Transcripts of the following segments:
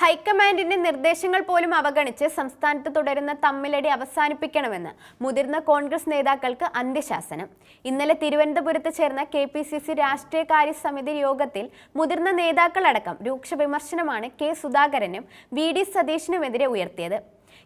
ഹൈക്കമാൻഡിന്റെ നിർദ്ദേശങ്ങൾ പോലും അവഗണിച്ച് സംസ്ഥാനത്ത് തുടരുന്ന തമ്മിലടി അവസാനിപ്പിക്കണമെന്ന് മുതിർന്ന കോൺഗ്രസ് നേതാക്കൾക്ക് അന്ത്യശാസനം. ഇന്നലെ തിരുവനന്തപുരത്ത് ചേർന്ന KPCC രാഷ്ട്രീയകാര്യ സമിതി യോഗത്തിൽ മുതിർന്ന നേതാക്കളടക്കം രൂക്ഷ വിമർശനമാണ് കെ സുധാകരനും VD സതീശനുമെതിരെ ഉയർത്തിയത്.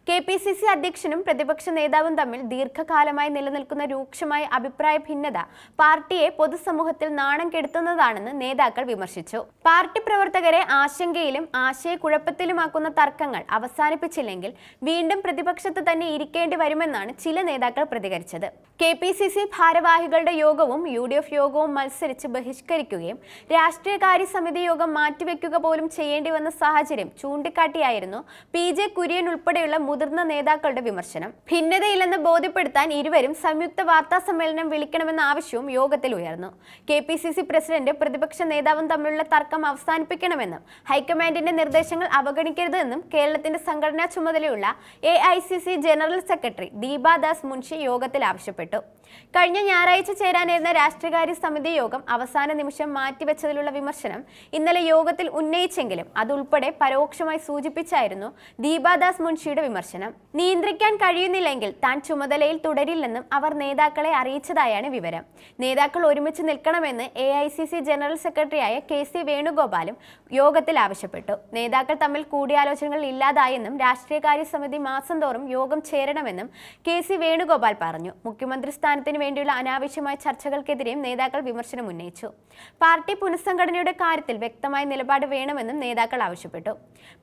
KPCC അധ്യക്ഷനും പ്രതിപക്ഷ നേതാവും തമ്മിൽ ദീർഘകാലമായി നിലനിൽക്കുന്ന രൂക്ഷമായ അഭിപ്രായ ഭിന്നത പാർട്ടിയെ പൊതുസമൂഹത്തിൽ നാണം കെടുത്തുന്നതാണെന്ന് നേതാക്കൾ വിമർശിച്ചു. പാർട്ടി പ്രവർത്തകരെ ആശങ്കയിലും ആശയക്കുഴപ്പത്തിലുമാക്കുന്ന തർക്കങ്ങൾ അവസാനിപ്പിച്ചില്ലെങ്കിൽ വീണ്ടും പ്രതിപക്ഷത്ത് തന്നെ ഇരിക്കേണ്ടി വരുമെന്നാണ് ചില നേതാക്കൾ പ്രതികരിച്ചത്. KPCC ഭാരവാഹികളുടെ യോഗവും UDF യോഗവും മത്സരിച്ച് ബഹിഷ്കരിക്കുകയും രാഷ്ട്രീയകാര്യ സമിതി യോഗം മാറ്റിവെക്കുക പോലും ചെയ്യേണ്ടി വന്ന സാഹചര്യം ചൂണ്ടിക്കാട്ടിയായിരുന്നു PJ കുര്യൻ ഉൾപ്പെടെയുള്ള മുതിർന്ന നേതാക്കളുടെ വിമർശനം. ഭിന്നതയില്ലെന്ന് ബോധ്യപ്പെടുത്താൻ ഇരുവരും സംയുക്ത വാർത്താ സമ്മേളനം വിളിക്കണമെന്ന ആവശ്യവും യോഗത്തിൽ ഉയർന്നു. KPCC പ്രസിഡന്റ് പ്രതിപക്ഷ നേതാവും തമ്മിലുള്ള തർക്കം അവസാനിപ്പിക്കണമെന്നും ഹൈക്കമാൻഡിന്റെ നിർദ്ദേശങ്ങൾ അവഗണിക്കരുതെന്നും കേരളത്തിന്റെ സംഘടനാ ചുമതലയുള്ള AICC general secretary Deepa Das Munshi യോഗത്തിൽ ആവശ്യപ്പെട്ടു. കഴിഞ്ഞ ഞായറാഴ്ച ചേരാനിരുന്ന രാഷ്ട്രീയകാര്യ സമിതി യോഗം അവസാന നിമിഷം മാറ്റിവെച്ചതിലുള്ള വിമർശനം ഇന്നലെ യോഗത്തിൽ ഉന്നയിച്ചെങ്കിലും അതുൾപ്പെടെ പരോക്ഷമായി സൂചിപ്പിച്ചായിരുന്നു ദീപാദാസ് മുൻഷിയുടെ വിമർശനം. നിയന്ത്രിക്കാൻ കഴിയുന്നില്ലെങ്കിൽ താൻ ചുമതലയിൽ തുടരില്ലെന്നും അവർ നേതാക്കളെ അറിയിച്ചതായാണ് വിവരം. നേതാക്കൾ ഒരുമിച്ച് നിൽക്കണമെന്ന് AICC ജനറൽ സെക്രട്ടറിയായ KC വേണുഗോപാലും യോഗത്തിൽ ആവശ്യപ്പെട്ടു. നേതാക്കൾ തമ്മിൽ കൂടിയാലോചനകൾ ഇല്ലാതായെന്നും രാഷ്ട്രീയകാര്യ സമിതി മാസം തോറും യോഗം ചേരണമെന്നും KC വേണുഗോപാൽ പറഞ്ഞു. മുഖ്യമന്ത്രി സ്ഥാനത്തിന് വേണ്ടിയുള്ള അനാവശ്യമായ ചർച്ചകൾക്കെതിരെയും നേതാക്കൾ വിമർശനം ഉന്നയിച്ചു. പാർട്ടി പുനഃസംഘടനയുടെ കാര്യത്തിൽ വ്യക്തമായ നിലപാട് വേണമെന്നും നേതാക്കൾ ആവശ്യപ്പെട്ടു.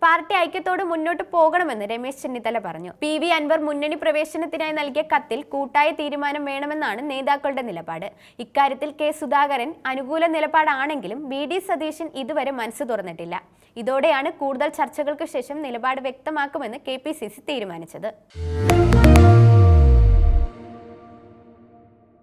പാർട്ടി ഐക്യത്തോട് മുന്നോട്ട് പോകണമെന്ന് രമേശ് ചെന്നിത്തല പറഞ്ഞു. PV അൻവർ മുന്നണി പ്രവേശനത്തിനായി നൽകിയ കത്തിൽ കൂട്ടായ തീരുമാനം വേണമെന്നാണ് നേതാക്കളുടെ നിലപാട്. ഇക്കാര്യത്തിൽ കെ സുധാകരൻ അനുകൂല നിലപാടാണെങ്കിലും VD സതീശൻ ഇതുവരെ മനസ്സ് തുറന്നിട്ടില്ല. ഇതോടെയാണ് കൂടുതൽ ചർച്ചകൾക്ക് ശേഷം നിലപാട് വ്യക്തമാക്കുമെന്ന് KPCC തീരുമാനിച്ചത്.